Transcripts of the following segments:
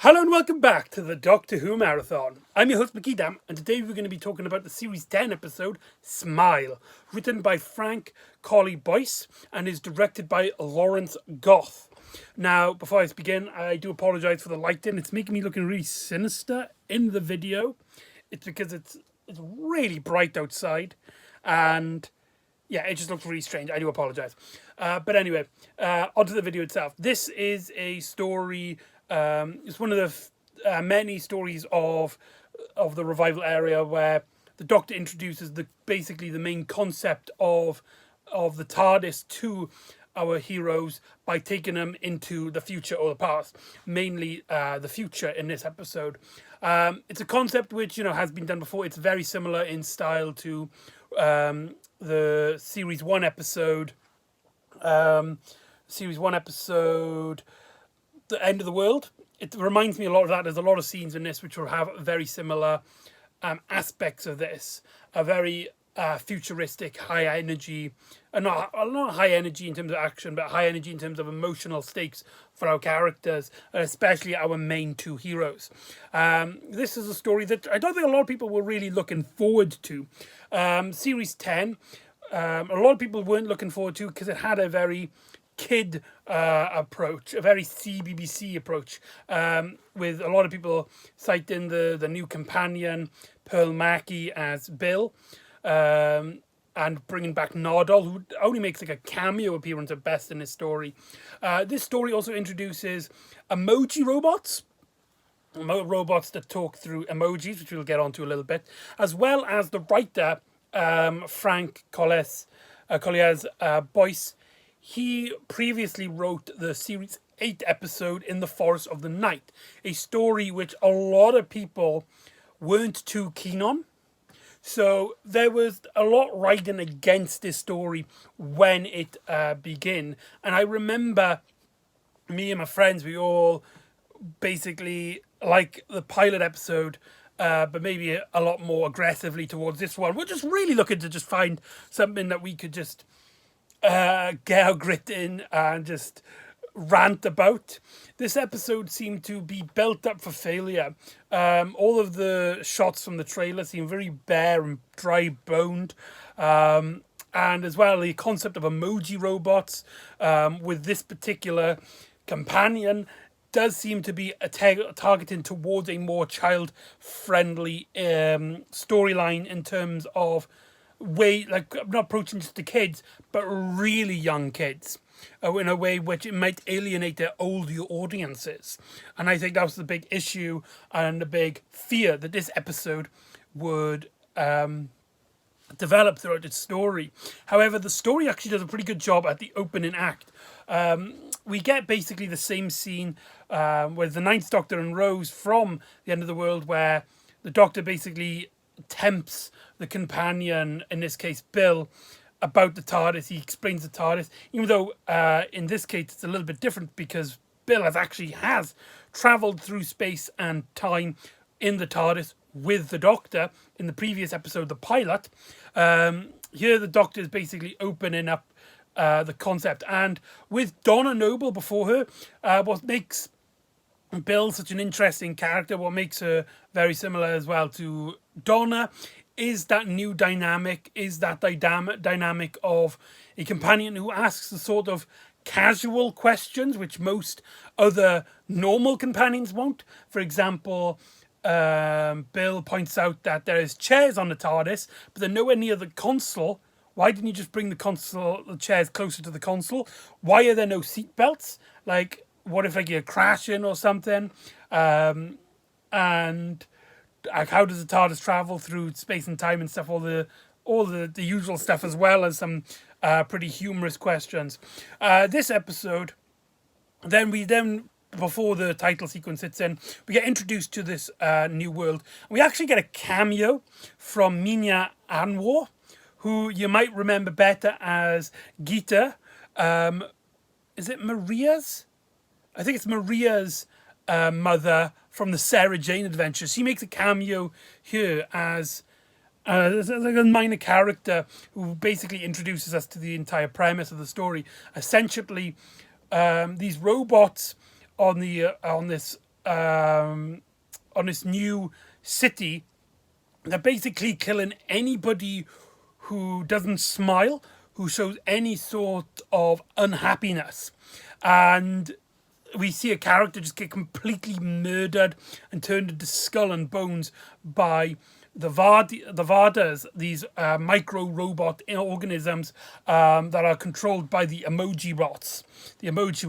Hello and welcome back to the Doctor Who Marathon. I'm your host McEdam, and today we're going to be talking about the Series 10 episode, Smile, written by Frank Colley Boyce and is directed by Lawrence Goth. Now, before I begin, I do apologise for the lighting. It's making me looking really sinister in the video. It's because it's really bright outside, and yeah, it just looks really strange. I do apologize. But anyway, onto the video itself. This is a story. It's one of the many stories of the revival area where the Doctor introduces basically the main concept of the TARDIS to our heroes by taking them into the future or the past, mainly the future in this episode. It's a concept which has been done before. It's very similar in style to the series one episode, The End of the World. It reminds me a lot of that. There's a lot of scenes in this which will have very similar aspects of this. A very futuristic, high energy, not high energy in terms of action, but high energy in terms of emotional stakes for our characters, especially our main two heroes. This is a story that I don't think a lot of people were really looking forward to. Series 10, a lot of people weren't looking forward to because it had a very kid approach, a very CBBC approach, with a lot of people citing the new companion, Pearl Mackie, as Bill, and bringing back Nardole, who only makes like a cameo appearance at best in this story. This story also introduces emoji robots, robots that talk through emojis, which we'll get onto a little bit, as well as the writer, Frank Colley Boyce. He previously wrote the Series 8 episode In the Forest of the Night, a story which a lot of people weren't too keen on. So there was a lot riding against this story when it began. And I remember me and my friends, we all basically like the pilot episode, but maybe a lot more aggressively towards this one. We're just really looking to just find something that we could just get our grit in and just rant about. This episode seemed to be built up for failure. All of the shots from the trailer seem very bare and dry boned. And as well, the concept of emoji robots with this particular companion does seem to be targeting towards a more child friendly storyline in terms of not approaching just the kids, but really young kids, in a way which it might alienate their older audiences. And I think that was the big issue and the big fear that this episode would develop throughout its story. However, the story actually does a pretty good job at the opening act. We get basically the same scene with the Ninth Doctor and Rose from The End of the World, where the Doctor basically tempts the companion, in this case Bill, about the TARDIS. He explains the TARDIS, even though in this case it's a little bit different because Bill has travelled through space and time in the TARDIS with the Doctor in the previous episode, the pilot. Here the Doctor is basically opening up the concept, and with Donna Noble before her, what makes Bill such an interesting character, what makes her very similar as well to Donna, is that new dynamic, is that dynamic of a companion who asks the sort of casual questions which most other normal companions won't. For example, Bill points out that there is chairs on the TARDIS, but they're nowhere near the console. Why didn't you just bring the chairs closer to the console? Why are there no seatbelts? Like, what if you're crashing or something? And how does the TARDIS travel through space and time and stuff? All the usual stuff, as well as some pretty humorous questions. This episode, then before the title sequence hits in, we get introduced to this new world. We actually get a cameo from Minya Anwar, who you might remember better as Geeta. Is it Maria's? I think it's Maria's mother from the Sarah Jane Adventures. She makes a cameo here as like a minor character who basically introduces us to the entire premise of the story. Essentially, these robots on this on this new city. They're basically killing anybody who doesn't smile, who shows any sort of unhappiness. And we see a character just get completely murdered and turned into skull and bones by the Vadas, these micro robot organisms that are controlled by the emoji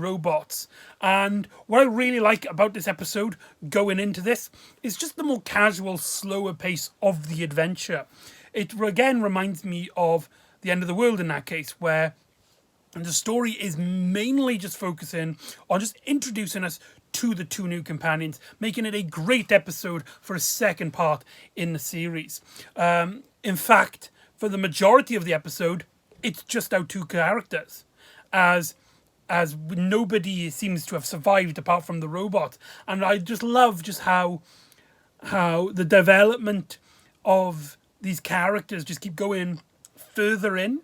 robots. And what I really like about this episode going into this is just the more casual, slower pace of the adventure. It again reminds me of The End of the World in that case, where the story is mainly just focusing on just introducing us to the two new companions, making it a great episode for a second part in the series. In fact, for the majority of the episode, it's just our two characters, as nobody seems to have survived apart from the robot. And I just love just how the development of these characters just keep going further in.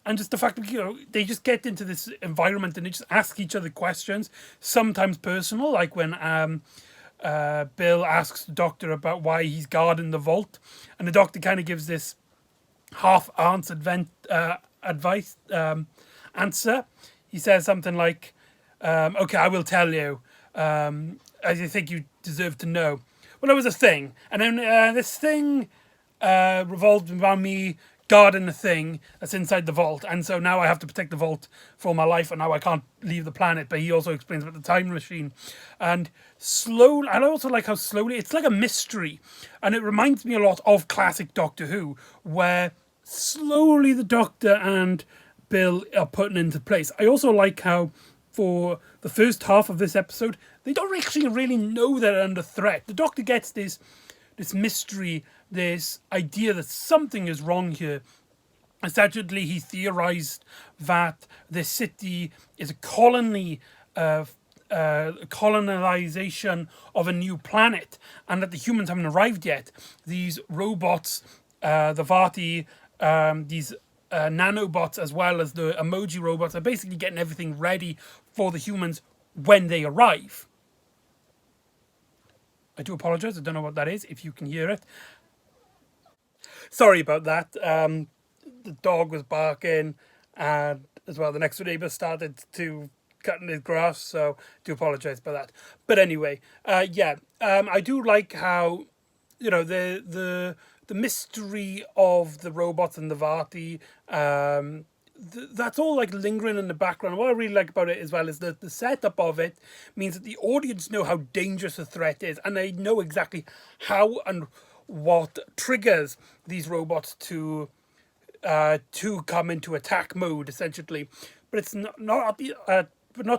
And just the fact that, they just get into this environment and they just ask each other questions, sometimes personal, like when Bill asks the doctor about why he's guarding the vault, and the doctor kind of gives this half-answered advice answer. He says something like, okay, I will tell you, as you think you deserve to know. Well, there was a thing, and then this thing revolved around me guarding the thing that's inside the vault, and so now I have to protect the vault for my life, and now I can't leave the planet. But he also explains about the time machine, and slowly, I also like how slowly it's like a mystery, and it reminds me a lot of classic Doctor Who, where slowly the Doctor and Bill are putting into place. I also like how for the first half of this episode, they don't actually really know they're under threat. The Doctor gets this mystery, this idea that something is wrong here. Essentially, he theorized that this city is a colony of colonization of a new planet, and that the humans haven't arrived yet. These robots, the Vati, these nanobots, as well as the emoji robots, are basically getting everything ready for the humans when they arrive. I do apologize. I don't know what that is, if you can hear it. Sorry about that. The dog was barking, and as well, the next door neighbour started to cutting his grass, so I do apologise about that. But anyway, I do like how, the mystery of the robots and the Vati, that's all like lingering in the background. What I really like about it as well is that the setup of it means that the audience know how dangerous the threat is, and they know exactly how and what triggers these robots to come into attack mode, essentially. But it's not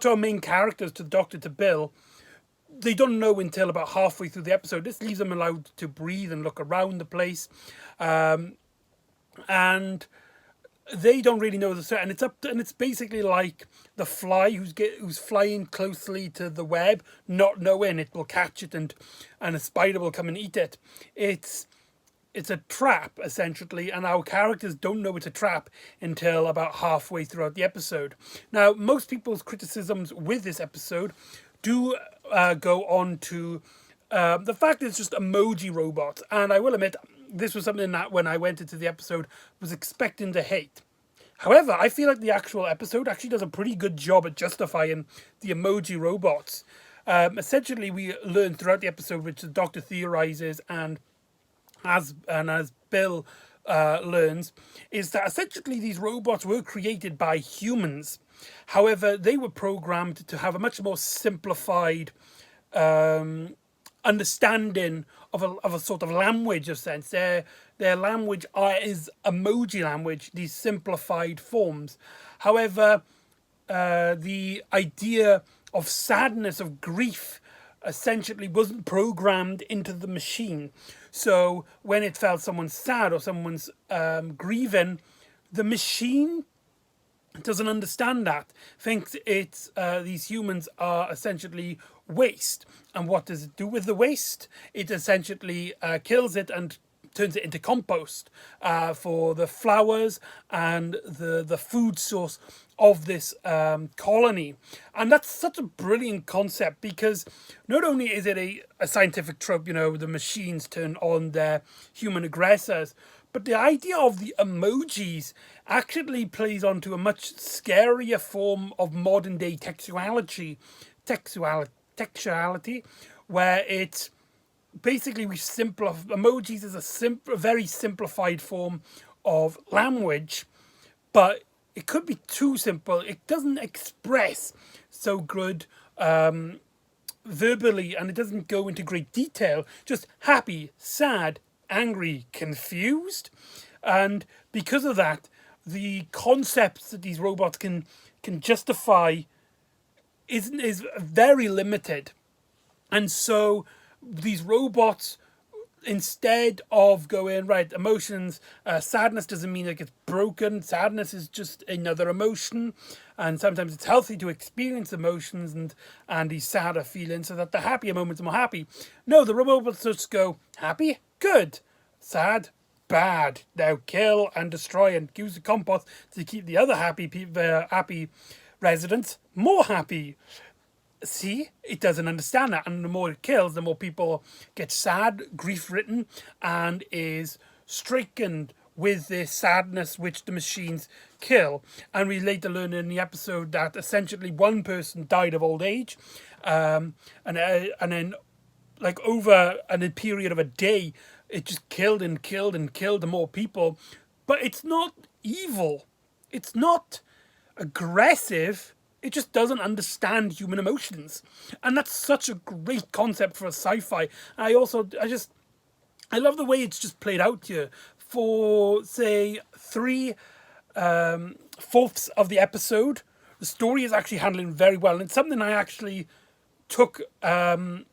to our main characters, to the Doctor, to Bill. They don't know until about halfway through the episode. This leaves them allowed to breathe and look around the place, and they don't really know the threat, and it's basically like the fly who's flying closely to the web, not knowing it will catch it, and a spider will come and eat it. It's a trap, essentially, and our characters don't know it's a trap until about halfway throughout the episode. Now, most people's criticisms with this episode do go on to the fact that it's just emoji robots, and I will admit, this was something that when I went into the episode was expecting to hate. However, I feel like the actual episode actually does a pretty good job at justifying the emoji robots. Essentially, we learn throughout the episode, which the Doctor theorizes, and as Bill learns, is that essentially these robots were created by humans. However, they were programmed to have a much more simplified understanding of a sort of language of sense. Their language is emoji language, these simplified forms. However, the idea of sadness, of grief, essentially wasn't programmed into the machine. So when it felt someone's sad or someone's grieving, the machine doesn't understand that. Thinks it's these humans are essentially waste. And what does it do with the waste? It essentially kills it and turns it into compost for the flowers and the food source of this colony. And that's such a brilliant concept, because not only is it a scientific trope, the machines turn on their human aggressors, but the idea of the emojis actually plays onto a much scarier form of modern day textuality, where it's basically we simplify emojis is a very simplified form of language, but it could be too simple. It doesn't express so good verbally, and it doesn't go into great detail. Just happy, sad, angry, confused. And because of that, the concepts that these robots can justify is very limited. And so these robots, instead of going, right, emotions, sadness doesn't mean like it's broken. Sadness is just another emotion, and sometimes it's healthy to experience emotions and these sadder feelings so that the happier moments are more happy. No, the robots just go happy, good, sad, bad. Now kill and destroy and use the compost to keep the other happy residents more happy. See, it doesn't understand that, and the more it kills, the more people get sad, grief-ridden, and is stricken with this sadness which the machines kill. And we later learn in the episode that essentially one person died of old age, and then like over a period of a day, it just killed and killed and killed the more people. But it's not evil, it's not aggressive. It just doesn't understand human emotions. And that's such a great concept for a sci-fi. I love the way it's just played out here. For, say, 3/4 of the episode, the story is actually handling very well. And it's something I actually took me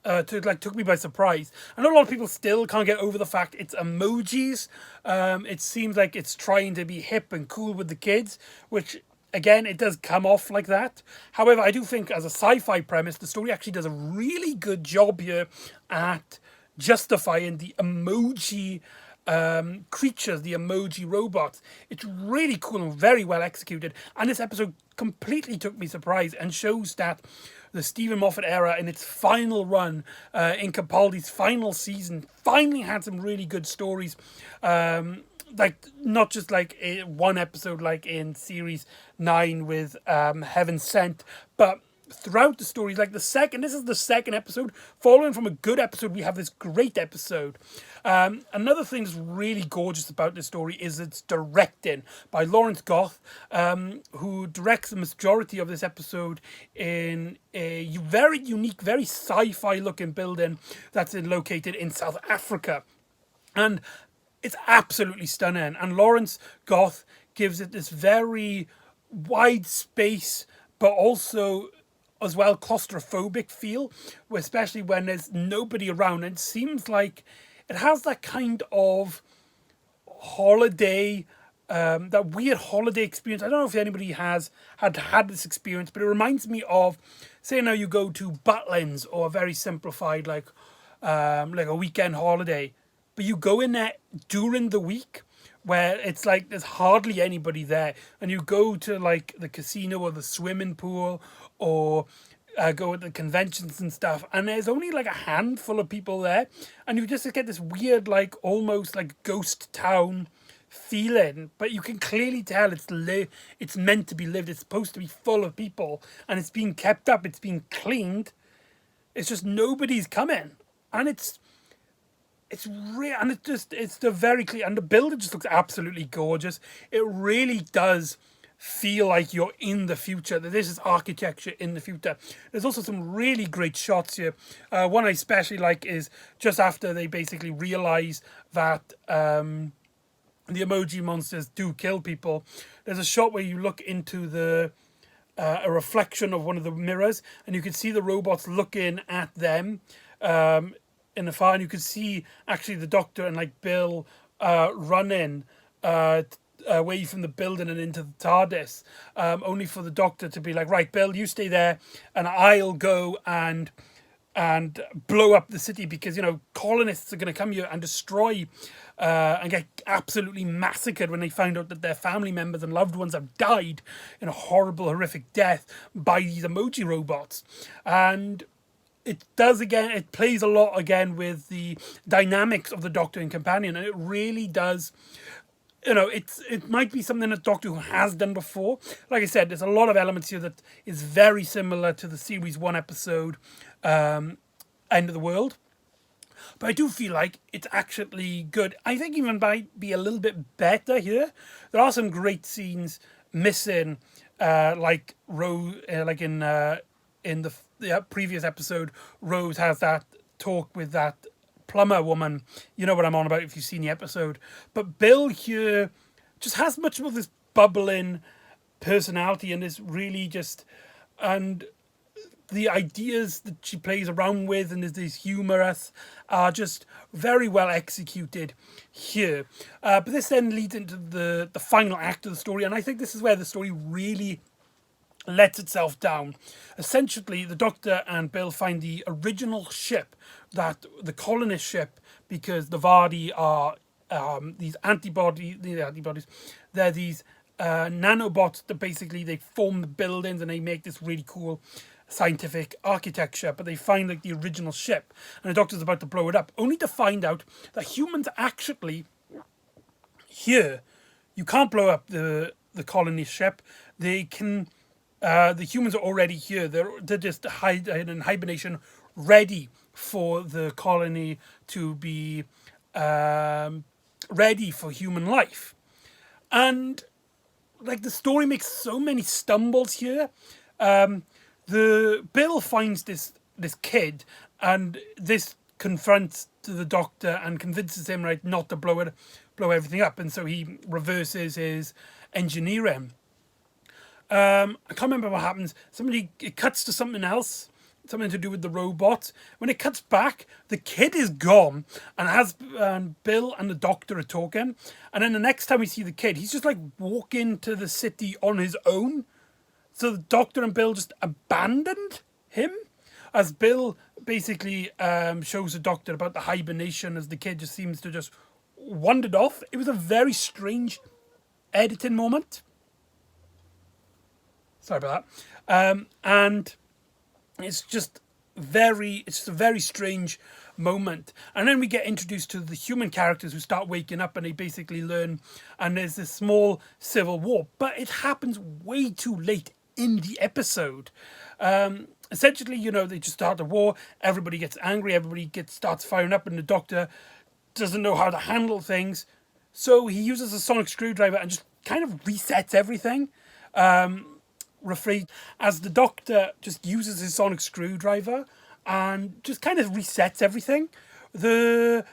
by surprise. I know a lot of people still can't get over the fact it's emojis. It seems like it's trying to be hip and cool with the kids, which, again, it does come off like that. However, I do think as a sci-fi premise, the story actually does a really good job here at justifying the emoji creatures, the emoji robots. It's really cool and very well executed. And this episode completely took me surprised and shows that the Stephen Moffat era in its final run, in Capaldi's final season, finally had some really good stories. Like not just like one episode like in series 9 with Heaven Sent, but throughout the stories, like this is the second episode, following from a good episode, we have this great episode. Another thing that's really gorgeous about this story is its directing by Lawrence Goth, who directs the majority of this episode in a very unique, very sci-fi looking building that's located in South Africa. And it's absolutely stunning, and Lawrence Goth gives it this very wide space, but also as well claustrophobic feel, especially when there's nobody around. And it seems like it has that kind of holiday, that weird holiday experience. I don't know if anybody has had this experience, but it reminds me of, say now you go to Butlins, or a very simplified like a weekend holiday. But you go in there during the week where it's like there's hardly anybody there. And you go to like the casino or the swimming pool, or go to the conventions and stuff, and there's only like a handful of people there. And you just get this weird, like almost like ghost town feeling. But you can clearly tell it's meant to be lived. It's supposed to be full of people, and it's being kept up. It's being cleaned. It's just nobody's coming. And it's real, and it's the very clear, and the building just looks absolutely gorgeous. It really does feel like you're in the future, that this is architecture in the future. There's also some really great shots here. One I especially like is just after they basically realize that the emoji monsters do kill people. There's a shot where you look into a reflection of one of the mirrors, and you can see the robots looking at them in the far, and you could see actually the Doctor and like Bill running away from the building and into the TARDIS, only for the Doctor to be like, right, Bill, you stay there and I'll go and and blow up the city because, you know, colonists are going to come here and destroy and get absolutely massacred when they find out that their family members and loved ones have died in a horrible, horrific death by these emoji robots. And it does again, it plays a lot again with the dynamics of the Doctor and companion, and it really does. You know, it might be something that Doctor Who has done before. Like I said, there's a lot of elements here that is very similar to the series 1 episode, End of the World. But I do feel like it's actually good. I think even might be a little bit better here. There are some great scenes missing, like Rose, like in the previous episode, Rose has that talk with that plumber woman. You know what I'm on about if you've seen the episode. But Bill here just has much more of this bubbling personality and this really just, and the ideas that she plays around with and is this humorous are just very well executed here. But this then leads into the final act of the story, and I think this is where the story really lets itself down. Essentially, the Doctor and Bill find the original ship, that the colonist ship, because the Vardy are these antibodies. They're these nanobots that basically they form the buildings and they make this really cool scientific architecture, but they find like the original ship and the Doctor's about to blow it up, only to find out that humans actually here. You can't blow up the colony ship. They can. The humans are already here. They're just in hibernation, ready for the colony to be ready for human life. And like the story makes so many stumbles here. The Bill finds this kid, and this confronts the Doctor and convinces him not to blow everything up, and so he reverses his engineering. I can't remember what happens. It cuts to something else, something to do with the robot. When it cuts back, the kid is gone, and Bill and the Doctor are talking. And then the next time we see the kid, he's just like walking to the city on his own. So the Doctor and Bill just abandoned him, as Bill basically shows the Doctor about the hibernation, as the kid just seems to just wandered off. It was a very strange editing moment. Sorry about that. And it's just a very strange moment. And then we get introduced to the human characters who start waking up and they basically learn, and there's this small civil war. But it happens way too late in the episode. Essentially, you know, they just start the war, everybody gets angry, starts firing up, and the Doctor doesn't know how to handle things. So he uses a sonic screwdriver and just kind of resets everything. As the Doctor just uses his sonic screwdriver and just kind of resets everything. The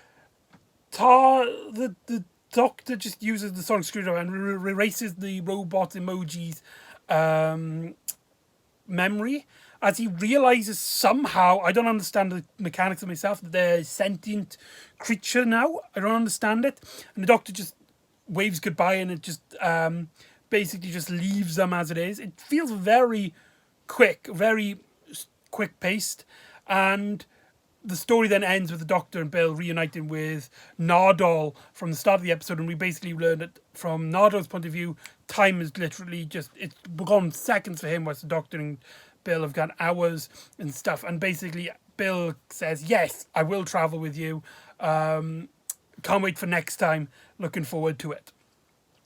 Doctor just uses the sonic screwdriver and erases the robot emoji's memory, as he realizes somehow, I don't understand the mechanics of myself, that they're a sentient creature now. I don't understand it. And the Doctor just waves goodbye, and it just basically just leaves them as it is. It feels very quick paced, and the story then ends with the Doctor and Bill reuniting with Nardole from the start of the episode, and we basically learn that from Nardole's point of view, time is literally it's gone seconds for him, whilst the Doctor and Bill have got hours and stuff. And basically Bill says, yes, I will travel with you. Can't wait for next time. Looking forward to it.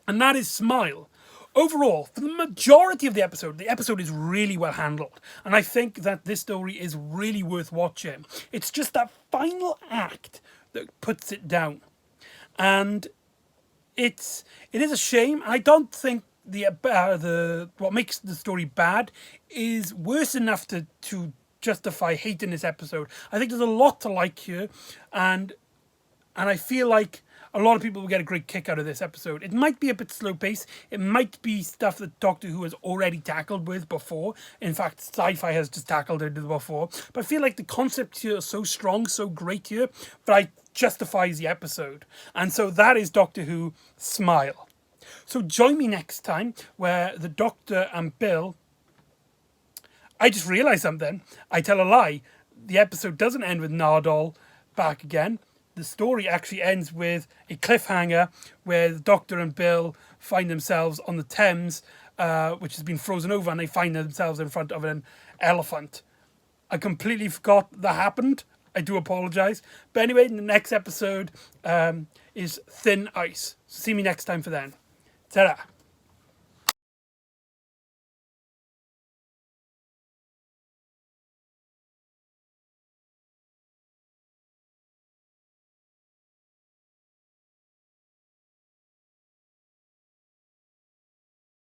And that is Smile. Overall, for the majority of the episode is really well handled. And I think that this story is really worth watching. It's just that final act that puts it down. And it is a shame. I don't think what makes the story bad is worse enough to justify hating this episode. I think there's a lot to like here, and I feel like a lot of people will get a great kick out of this episode. It might be a bit slow paced. It might be stuff that Doctor Who has already tackled with before. In fact, Sci-Fi has just tackled it before. But I feel like the concept here is so strong, so great here, that it justifies the episode. And so that is Doctor Who Smile. So join me next time, where the Doctor and Bill... I just realised something. I tell a lie. the episode doesn't end with Nardole back again. The story actually ends with a cliffhanger where the Doctor and Bill find themselves on the Thames, which has been frozen over, and they find themselves in front of an elephant. I completely forgot that happened. I do apologise. But anyway, the next episode is Thin Ice. So see me next time for then. Ta-da!